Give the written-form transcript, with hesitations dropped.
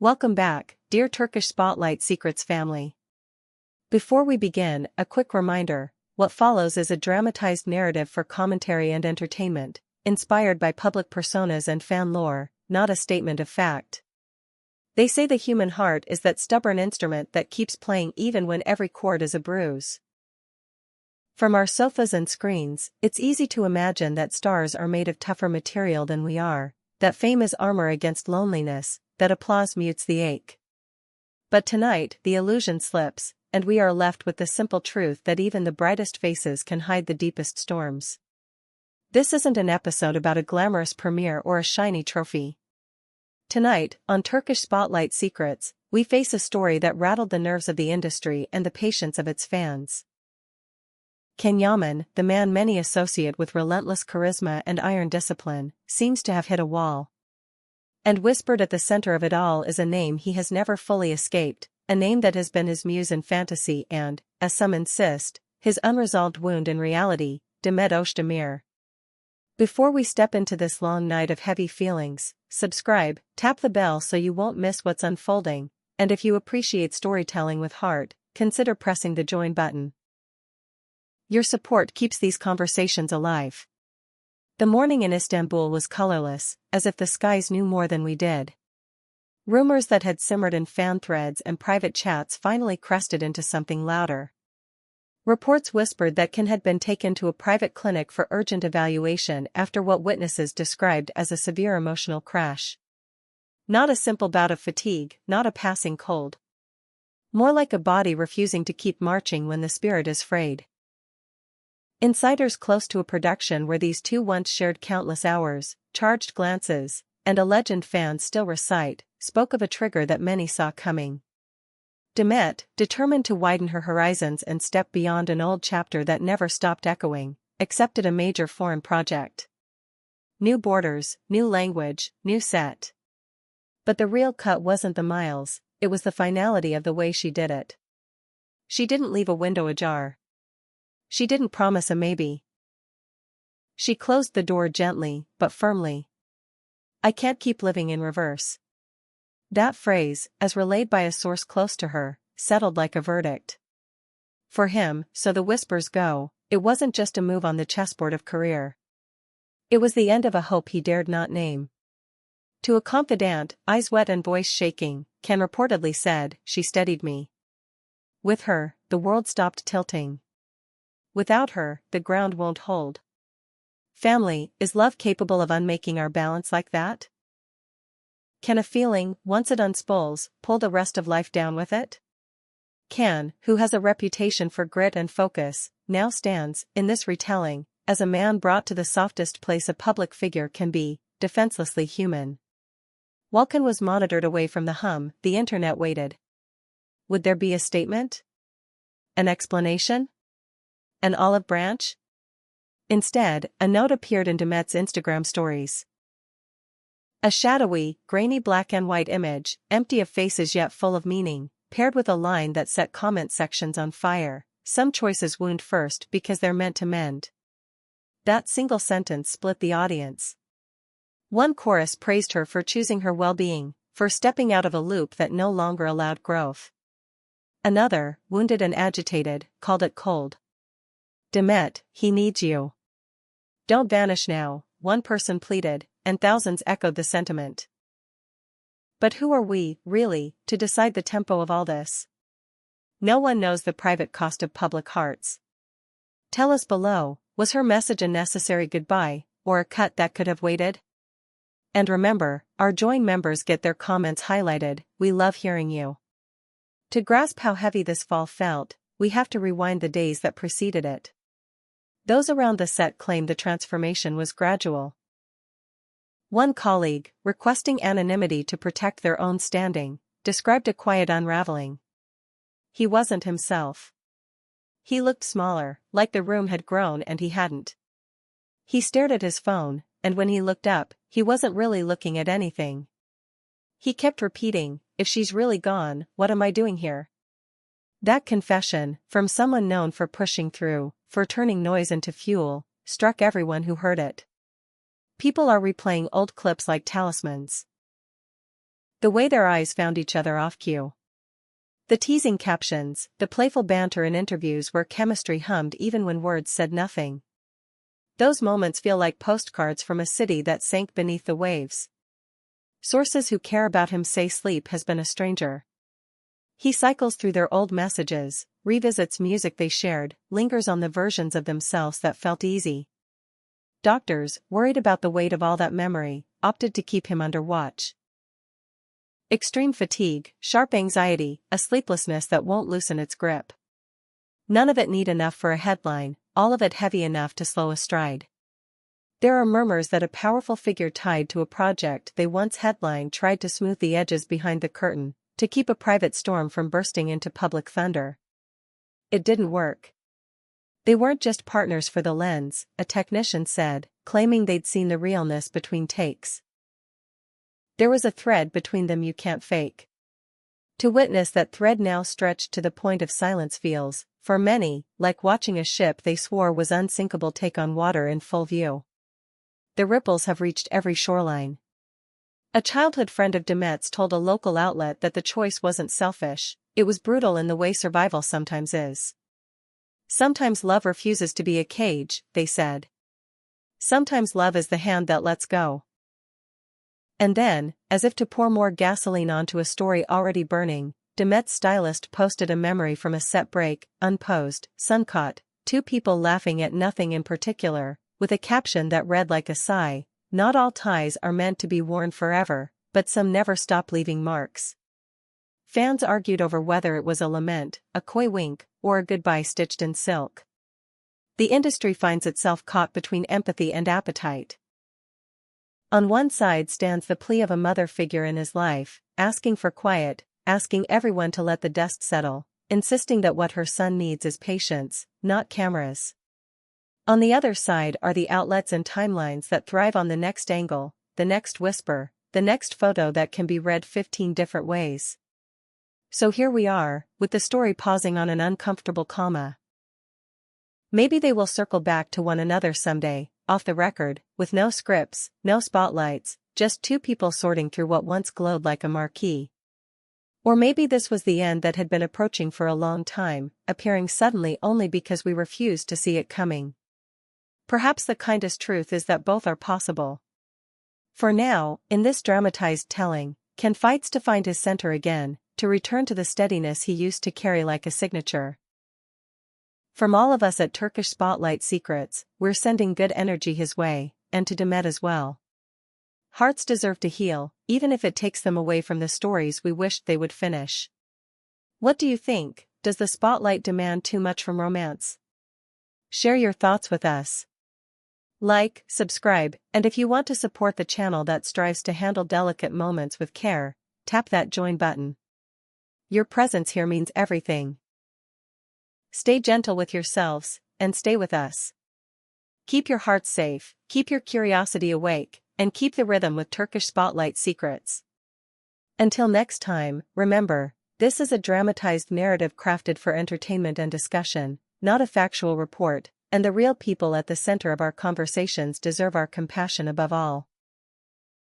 Welcome back, dear Turkish Spotlight Secrets family. Before we begin, a quick reminder, what follows is a dramatized narrative for commentary and entertainment, inspired by public personas and fan lore, not a statement of fact. They say the human heart is that stubborn instrument that keeps playing even when every chord is a bruise. From our sofas and screens, it's easy to imagine that stars are made of tougher material than we are, that fame is armor against loneliness, that applause mutes the ache. But tonight, the illusion slips, and we are left with the simple truth that even the brightest faces can hide the deepest storms. This isn't an episode about a glamorous premiere or a shiny trophy. Tonight, on Turkish Spotlight Secrets, we face a story that rattled the nerves of the industry and the patience of its fans. Yaman, the man many associate with relentless charisma and iron discipline, seems to have hit a wall. And whispered at the center of it all is a name he has never fully escaped, a name that has been his muse in fantasy and, as some insist, his unresolved wound in reality, Demet Özdemir. Before we step into this long night of heavy feelings, subscribe, tap the bell so you won't miss what's unfolding, and if you appreciate storytelling with heart, consider pressing the join button. Your support keeps these conversations alive. The morning in Istanbul was colorless, as if the skies knew more than we did. Rumors that had simmered in fan threads and private chats finally crested into something louder. Reports whispered that Can had been taken to a private clinic for urgent evaluation after what witnesses described as a severe emotional crash. Not a simple bout of fatigue, not a passing cold. More like a body refusing to keep marching when the spirit is frayed. Insiders close to a production where these two once shared countless hours, charged glances, and a legend fans still recite, spoke of a trigger that many saw coming. Demet, determined to widen her horizons and step beyond an old chapter that never stopped echoing, accepted a major foreign project. New borders, new language, new set. But the real cut wasn't the miles, it was the finality of the way she did it. She didn't leave a window ajar. She didn't promise a maybe. She closed the door gently, but firmly. I can't keep living in reverse. That phrase, as relayed by a source close to her, settled like a verdict. For him, so the whispers go, it wasn't just a move on the chessboard of career. It was the end of a hope he dared not name. To a confidant, eyes wet and voice shaking, Can reportedly said, "She steadied me. With her, the world stopped tilting. Without her, the ground won't hold." Family, is love capable of unmaking our balance like that? Can a feeling, once it unspools, pull the rest of life down with it? Can, who has a reputation for grit and focus, now stands, in this retelling, as a man brought to the softest place a public figure can be, defenselessly human. While Can was monitored away from the hum, the internet waited. Would there be a statement? An explanation? An olive branch? Instead, a note appeared in Demet's Instagram stories. A shadowy, grainy black and white image, empty of faces yet full of meaning, paired with a line that set comment sections on fire. Some choices wound first because they're meant to mend. That single sentence split the audience. One chorus praised her for choosing her well-being, for stepping out of a loop that no longer allowed growth. Another, wounded and agitated, called it cold. Demet, he needs you. Don't vanish now, one person pleaded, and thousands echoed the sentiment. But who are we, really, to decide the tempo of all this? No one knows the private cost of public hearts. Tell us below, was her message a necessary goodbye, or a cut that could have waited? And remember, our Join members get their comments highlighted, we love hearing you. To grasp how heavy this fall felt, we have to rewind the days that preceded it. Those around the set claimed the transformation was gradual. One colleague, requesting anonymity to protect their own standing, described a quiet unraveling. He wasn't himself. He looked smaller, like the room had grown and he hadn't. He stared at his phone, and when he looked up, he wasn't really looking at anything. He kept repeating, "If she's really gone, what am I doing here?" That confession, from someone known for pushing through, for turning noise into fuel, struck everyone who heard it. People are replaying old clips like talismans. The way their eyes found each other off cue. The teasing captions, the playful banter in interviews where chemistry hummed even when words said nothing. Those moments feel like postcards from a city that sank beneath the waves. Sources who care about him say sleep has been a stranger. He cycles through their old messages, revisits music they shared, lingers on the versions of themselves that felt easy. Doctors, worried about the weight of all that memory, opted to keep him under watch. Extreme fatigue, sharp anxiety, a sleeplessness that won't loosen its grip. None of it neat enough for a headline, all of it heavy enough to slow a stride. There are murmurs that a powerful figure tied to a project they once headlined tried to smooth the edges behind the curtain, to keep a private storm from bursting into public thunder. It didn't work. They weren't just partners for the lens, a technician said, claiming they'd seen the realness between takes. There was a thread between them you can't fake. To witness that thread now stretched to the point of silence feels, for many, like watching a ship they swore was unsinkable take on water in full view. The ripples have reached every shoreline. A childhood friend of Demet's told a local outlet that the choice wasn't selfish, it was brutal in the way survival sometimes is. Sometimes love refuses to be a cage, they said. Sometimes love is the hand that lets go. And then, as if to pour more gasoline onto a story already burning, Demet's stylist posted a memory from a set break, unposed, sun-caught, two people laughing at nothing in particular, with a caption that read like a sigh, "Not all ties are meant to be worn forever, but some never stop leaving marks." Fans argued over whether it was a lament, a coy wink, or a goodbye stitched in silk. The industry finds itself caught between empathy and appetite. On one side stands the plea of a mother figure in his life, asking for quiet, asking everyone to let the dust settle, insisting that what her son needs is patience, not cameras. On the other side are the outlets and timelines that thrive on the next angle, the next whisper, the next photo that can be read 15 different ways. So here we are, with the story pausing on an uncomfortable comma. Maybe they will circle back to one another someday, off the record, with no scripts, no spotlights, just two people sorting through what once glowed like a marquee. Or maybe this was the end that had been approaching for a long time, appearing suddenly only because we refused to see it coming. Perhaps the kindest truth is that both are possible. For now, in this dramatized telling, Ken fights to find his center again, to return to the steadiness he used to carry like a signature. From all of us at Turkish Spotlight Secrets, we're sending good energy his way, and to Demet as well. Hearts deserve to heal, even if it takes them away from the stories we wished they would finish. What do you think? Does the spotlight demand too much from romance? Share your thoughts with us. Like, subscribe, and if you want to support the channel that strives to handle delicate moments with care, tap that join button. Your presence here means everything. Stay gentle with yourselves, and stay with us. Keep your hearts safe, keep your curiosity awake, and keep the rhythm with Turkish Spotlight Secrets. Until next time, remember, this is a dramatized narrative crafted for entertainment and discussion, not a factual report, and the real people at the center of our conversations deserve our compassion above all.